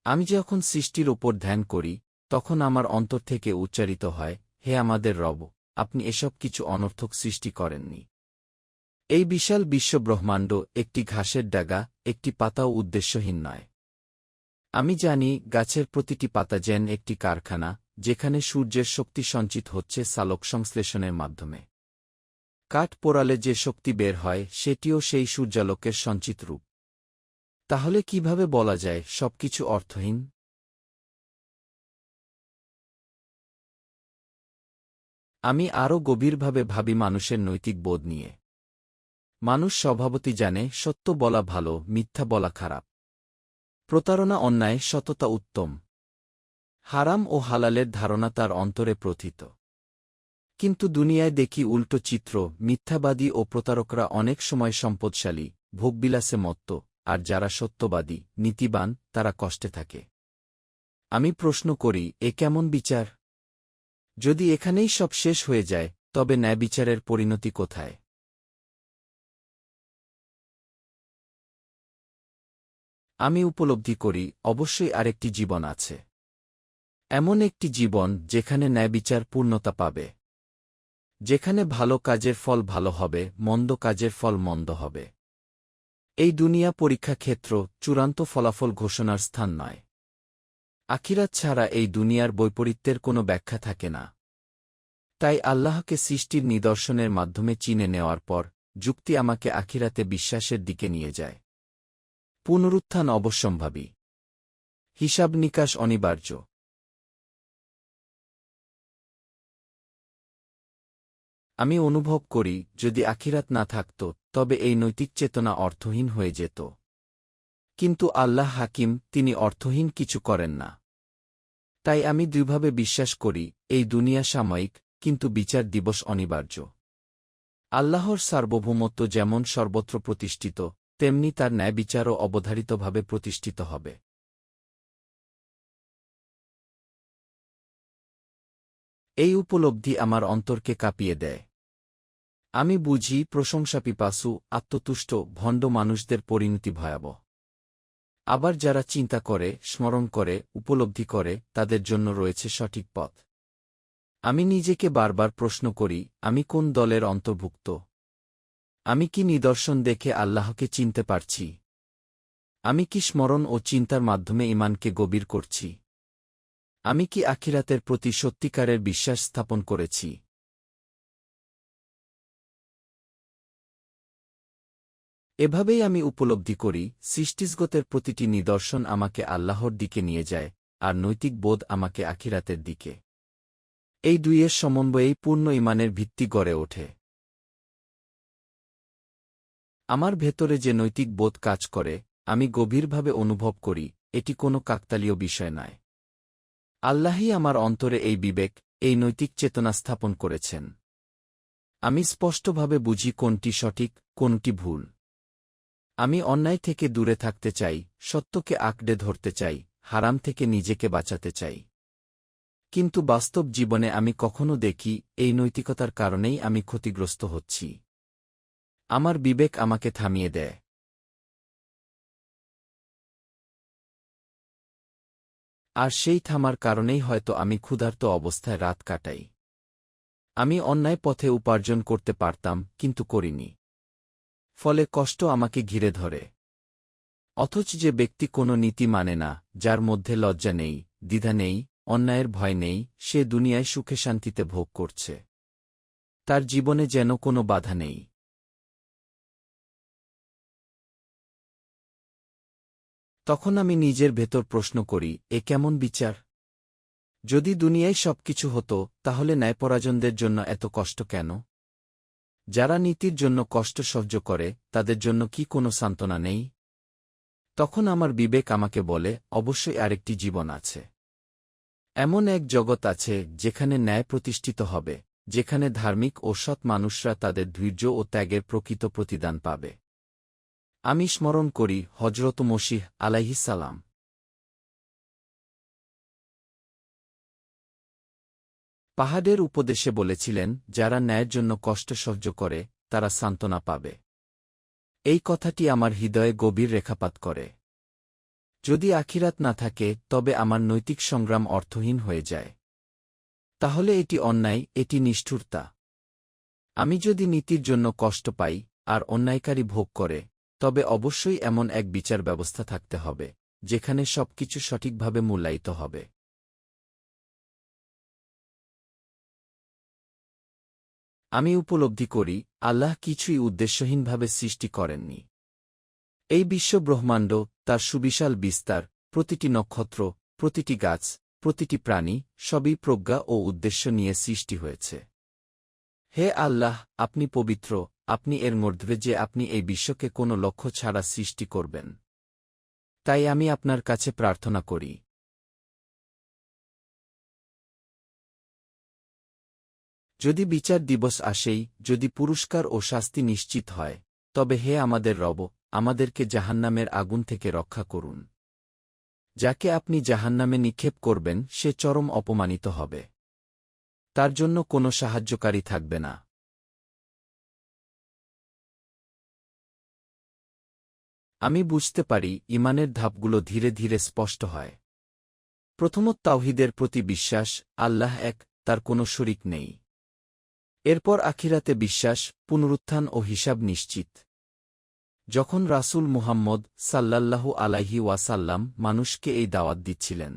আমি যখন সৃষ্টির ওপর ধ্যান করি তখন আমার অন্তর থেকে উচ্চারিত হয়, হে আমাদের রব, আপনি এসব কিছু অনর্থক সৃষ্টি করেননি। এই বিশাল বিশ্বব্রহ্মাণ্ড একটি ঘাসের ডাগা, একটি পাতাও উদ্দেশ্যহীন নয়। আমি জানি গাছের প্রতিটি পাতা যেন একটি কারখানা, যেখানে সূর্যের শক্তি সঞ্চিত হচ্ছে সালোক সংশ্লেষণের মাধ্যমে। কাঠ পোড়ালে যে শক্তি বের হয় সেটিও সেই সূর্যালোকের সঞ্চিত রূপ। তাহলে কিভাবে বলা যায় সবকিছু অর্থহীন? আমি আরও গভীরভাবে ভাবি মানুষের নৈতিক বোধ নিয়ে। মানুষ স্বভাবতই জানে সত্য বলা ভালো, মিথ্যা বলা খারাপ। প্রতারণা অন্যায়, সততা উত্তম। হারাম ও হালালের ধারণা তার অন্তরে প্রথিত। কিন্তু দুনিয়ায় দেখি উল্টো চিত্র, মিথ্যাবাদী ও প্রতারকরা অনেক সময় সম্পদশালী, ভোগবিলাসে মত্ত, আর যারা সত্যবাদী, নীতিবান, তারা কষ্টে থাকে। আমি প্রশ্ন করি, এ কেমন বিচার? যদি এখানেই সব শেষ হয়ে যায়, তবে ন্যায়বিচারের পরিণতি কোথায়? আমি উপলব্ধি করি, অবশ্যই আরেকটি জীবন আছে। এমন একটি জীবন যেখানে ন্যায়বিচার পূর্ণতা পাবে। যেখানে ভালো কাজের ফল ভালো হবে, মন্দ কাজের ফল মন্দ হবে। এই দুনিয়া পরীক্ষা ক্ষেত্র, চূড়ান্ত ফলাফল ঘোষণার স্থান নয়। আখিরাত ছাড়া এই দুনিয়ার বৈপরীত্যের কোনো ব্যাখ্যা থাকে না। তাই আল্লাহকে সৃষ্টির নিদর্শনের মাধ্যমে চিনে নেওয়ার পর যুক্তি আমাকে আখিরাতে বিশ্বাসের দিকে নিয়ে যায়। পুনরুত্থান অবশ্যম্ভাবী। হিসাব নিকাশ অনিবার্য। আমি অনুভব করি, যদি আখিরাত না থাকত তবে এই নৈতিক চেতনা অর্থহীন হয়ে যেত। কিন্তু আল্লাহ হাকিম, তিনি অর্থহীন কিছু করেন না। তাই আমি দৃঢ়ভাবে বিশ্বাস করি, এই দুনিয়া সাময়িক, কিন্তু বিচার দিবস অনিবার্য। আল্লাহর সার্বভৌমত্ব যেমন সর্বত্র প্রতিষ্ঠিত, তেমনি তার ন্যায় বিচারও অবধারিতভাবে প্রতিষ্ঠিত হবে। এই উপলব্ধি আমার অন্তরকে কাঁপিয়ে দেয়। আমি বুঝি প্রশংসাপিপাসু, আত্মতুষ্ট, ভণ্ড মানুষদের পরিণতি ভয়াবহ। আবার যারা চিন্তা করে, স্মরণ করে, উপলব্ধি করে, তাদের জন্য রয়েছে সঠিক পথ। আমি নিজেকে বারবার প্রশ্ন করি, আমি কোন দলের অন্তর্ভুক্ত? আমি কি নিদর্শন দেখে আল্লাহকে চিনতে পারছি? আমি কি স্মরণ ও চিন্তার মাধ্যমে ঈমানকে গভীর করছি? আমি কি আখিরাতের প্রতি সত্যিকারের বিশ্বাস স্থাপন করেছি? এভাবেই আমি উপলব্ধি করি, সৃষ্টিজগতের প্রতিটি নিদর্শন আমাকে আল্লাহর দিকে নিয়ে যায়, আর নৈতিক বোধ আমাকে আখিরাতের দিকে। এই দুইয়ের সমন্বয়েই পূর্ণ ঈমানের ভিত্তি গড়ে ওঠে। আমার ভেতরে যে নৈতিক বোধ কাজ করে, আমি গভীরভাবে অনুভব করি, এটি কোনো কাকতালীয় বিষয় নয়। আল্লাহই আমার অন্তরে এই বিবেক, এই নৈতিক চেতনা স্থাপন করেছেন। আমি স্পষ্টভাবে বুঝি কোনটি সঠিক, কোনটি ভুল। আমি অন্যায় থেকে দূরে থাকতে চাই, সত্যকে আঁকড়ে ধরতে চাই, হারাম থেকে নিজেকে বাঁচাতে চাই। কিন্তু বাস্তব জীবনে আমি কখনো দেখি, এই নৈতিকতার কারণেই আমি ক্ষতিগ্রস্ত হচ্ছি। আমার বিবেক আমাকে থামিয়ে দেয়। আর সেই থামার কারণেই হয়তো আমি ক্ষুধার্ত অবস্থায় রাত কাটাই। আমি অন্যায় পথে উপার্জন করতে পারতাম, কিন্তু করিনি। ফলে কষ্ট আমাকে ঘিরে ধরে। অথচ যে ব্যক্তি কোনো নীতি মানে না, যার মধ্যে লজ্জা নেই, দ্বিধা নেই, অন্যায়ের ভয় নেই, সে দুনিয়ায় সুখে শান্তিতে ভোগ করছে। তার জীবনে যেন কোনো বাধা নেই। তখন আমি নিজের ভেতর প্রশ্ন করি, এ কেমন বিচার? যদি দুনিয়ায় সবকিছু হতো, তাহলে ন্যায়পরায়ণদের জন্য এত কষ্ট কেন? যারা নীতির জন্য কষ্ট সহ্য করে, তাদের জন্য কি কোনো সান্ত্বনা নেই? তখন আমার বিবেক আমাকে বলে, অবশ্যই আরেকটি জীবন আছে। এমন এক জগৎ আছে যেখানে ন্যায় প্রতিষ্ঠিত হবে, যেখানে ধার্মিক ও সৎ মানুষরা তাদের ধৈর্য ও ত্যাগের প্রকৃত প্রতিদান পাবে। আমি স্মরণ করি হজরত মসীহ আলাইহিস সালাম। পাহাড়ের উপদেশে বলেছিলেন, যারা ন্যায়ের জন্য কষ্ট সহ্য করে, তারা সান্ত্বনা পাবে। এই কথাটি আমার হৃদয়ে গভীর রেখাপাত করে। যদি আখিরাত না থাকে তবে আমার নৈতিক সংগ্রাম অর্থহীন হয়ে যায়। তাহলে এটি অন্যায়, এটি নিষ্ঠুরতা। আমি যদি নীতির জন্য কষ্ট পাই আর অন্যায়কারী ভোগ করে, তবে অবশ্যই এমন এক বিচার ব্যবস্থা থাকতে হবে যেখানে সবকিছু সঠিকভাবে মূল্যায়িত হবে। আমি উপলব্ধি করি, আল্লাহ কিছুই উদ্দেশ্যহীনভাবে সৃষ্টি করেননি। এই বিশ্বব্রহ্মাণ্ড, তার সুবিশাল বিস্তার, প্রতিটি নক্ষত্র, প্রতিটি গাছ, প্রতিটি প্রাণী, সবই প্রজ্ঞা ও উদ্দেশ্য নিয়ে সৃষ্টি হয়েছে। হে আল্লাহ, আপনি পবিত্র, আপনি এর মধ্যে যে আপনি এই বিশ্বকে কোনো লক্ষ্য ছাড়া সৃষ্টি করবেন। তাই আমি আপনার কাছে প্রার্থনা করি। যদি বিচার দিবস আসেই, যদি পুরস্কার ও শাস্তি নিশ্চিত হয়, তবে হে আমাদের রব, আমাদেরকে জাহান্নামের আগুন থেকে রক্ষা করুন। যাকে আপনি জাহান্নামে নিক্ষেপ করবেন সে চরম অপমানিত হবে। তার জন্য কোনো সাহায্যকারী থাকবে না। আমি বুঝতে পারি, ঈমানের ধাপগুলো ধীরে ধীরে স্পষ্ট হয়। প্রথমত তাওহীদের প্রতি বিশ্বাস, আল্লাহ এক, তার কোনো শরিক নেই। এরপর আখিরাতে বিশ্বাস, পুনরুত্থান ও হিসাব নিশ্চিত। যখন রাসূল মুহাম্মদ সাল্লাল্লাহু আলাইহি ওয়াসাল্লাম মানুষকে এই দাওয়াত দিচ্ছিলেন,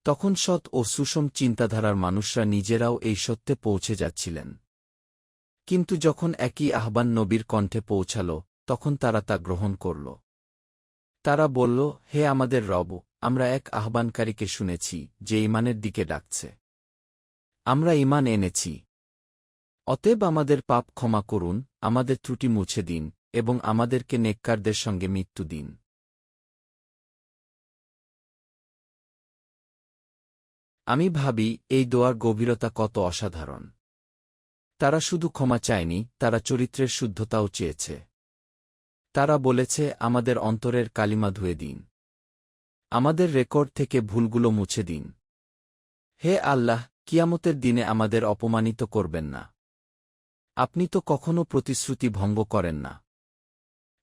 তখন সৎ ও সুষম চিন্তাধারার মানুষরা নিজেরাও এই সত্যে পৌঁছে যাচ্ছিলেন। কিন্তু যখন একই আহ্বান নবীর কণ্ঠে পৌঁছাল, তখন তারা তা গ্রহণ করল। তারা বলল, হে আমাদের রব, আমরা এক আহ্বানকারীকে শুনেছি যে ঈমানের দিকে ডাকছে। আমরা ঈমান এনেছি। অতএব আমাদের পাপ ক্ষমা করুন, আমাদের ত্রুটি মুছে দিন, এবং আমাদেরকে নেককারদের সঙ্গে মৃত্যু দিন। আমি ভাবি, এই দোয়ার গভীরতা কত অসাধারণ। তারা শুধু ক্ষমা চায়নি, তারা চরিত্রের শুদ্ধতাও চেয়েছে। তারা বলেছে, আমাদের অন্তরের কালিমা ধুয়ে দিন। আমাদের রেকর্ড থেকে ভুলগুলো মুছে দিন। হে আল্লাহ, কিয়ামতের দিনে আমাদের অপমানিত করবেন না। আপনি তো কখনো প্রতিশ্রুতি ভঙ্গ করেন না।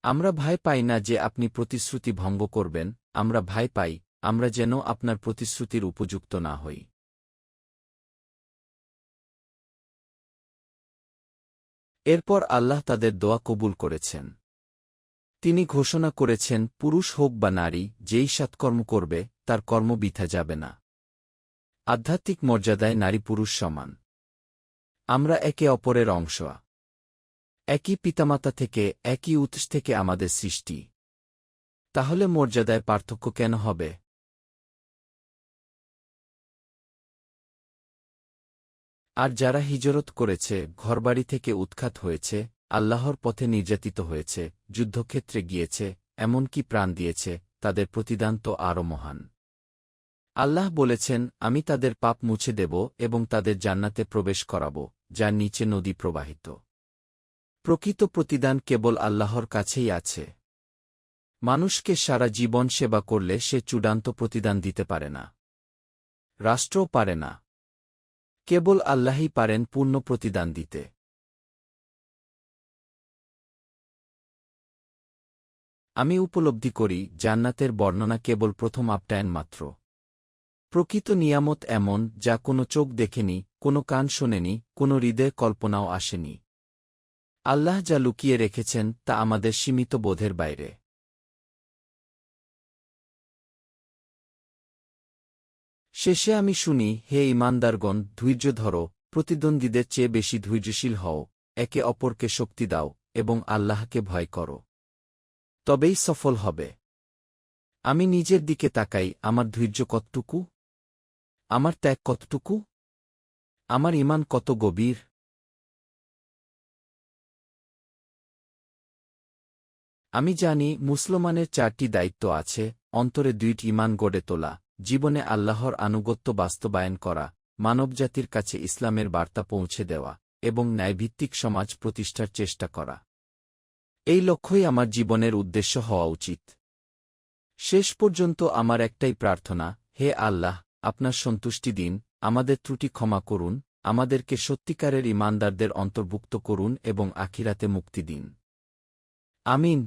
আমরা ভয় পাই না যে আপনি প্রতিশ্রুতি ভঙ্গ করবেন, আমরা ভয় পাই, আমরা যেন আপনার প্রতিশ্রুতির উপযুক্ত না হই। এরপর আল্লাহ তাদের দোয়া কবুল করেছেন। তিনি ঘোষণা করেছেন, পুরুষ হোক বা নারী, যেই সৎকর্ম করবে তার কর্ম বৃথা যাবে না। আধ্যাত্মিক মর্যাদায় নারী পুরুষ সমান। আমরা একে অপরের অংশ। একই পিতামাতা থেকে, একই উৎস থেকে আমাদের সৃষ্টি। তাহলে মর্যাদায় পার্থক্য কেন হবে? আর যারা হিজরত করেছে, ঘরবাড়ি থেকে উৎখাত হয়েছে, আল্লাহর পথে নির্যাতিত হয়েছে, যুদ্ধক্ষেত্রে গিয়েছে, এমনকি প্রাণ দিয়েছে, তাদের প্রতিদান তো আরও মহান। আল্লাহ বলেছেন, আমি তাদের পাপ মুছে দেব এবং তাদের জান্নাতে প্রবেশ করাব, যার নিচে নদী প্রবাহিত। প্রকৃত প্রতিদান কেবল আল্লাহর কাছেই আছে। মানুষকে সারা জীবন সেবা করলে সে চূড়ান্ত প্রতিদান দিতে পারে না। রাষ্ট্রও পারে না। কেবল আল্লাহই পারেন পূর্ণ প্রতিদান দিতে। আমি উপলব্ধি করি, জান্নাতের বর্ণনা কেবল প্রথম আপ্যায়ন মাত্র। প্রকৃত নিয়ামত এমন, যা কোনো চোখ দেখেনি, কোনো কান শোনেনি, কোনো হৃদয়ে কল্পনাও আসেনি। আল্লাহ যা লুকিয়ে রেখেছেন তা আমাদের সীমিত বোধের বাইরে। শেষে আমি শুনি, হে ঈমানদারগণ, ধৈর্য ধরো, প্রতিদ্বন্দ্বীদের চেয়ে বেশি ধৈর্যশীল হও, একে অপরকে শক্তি দাও, এবং আল্লাহকে ভয় করো। তবেই সফল হবে। আমি নিজের দিকে তাকাই, আমার ধৈর্য কতটুকু? আমার ত্যাগ কতটুকু? আমার ঈমান কত গভীর? আমি জানি, মুসলমানের 4টি দায়িত্ব আছে: অন্তরে 2টি ঈমান গড়ে তোলা, জীবনে আল্লাহর আনুগত্য বাস্তবায়ন করা, মানবজাতির কাছে ইসলামের বার্তা পৌঁছে দেওয়া, এবং ন্যায়ভিত্তিক সমাজ প্রতিষ্ঠার চেষ্টা করা। এই লক্ষ্যই আমার জীবনের উদ্দেশ্য হওয়া উচিত। শেষ পর্যন্ত আমার একটাই প্রার্থনা, হে আল্লাহ, আপনার সন্তুষ্টি দিন, আমাদের ত্রুটি ক্ষমা করুন, আমাদেরকে সত্যিকারের ঈমানদারদের অন্তর্ভুক্ত করুন এবং আখিরাতে মুক্তি দিন। আমিন।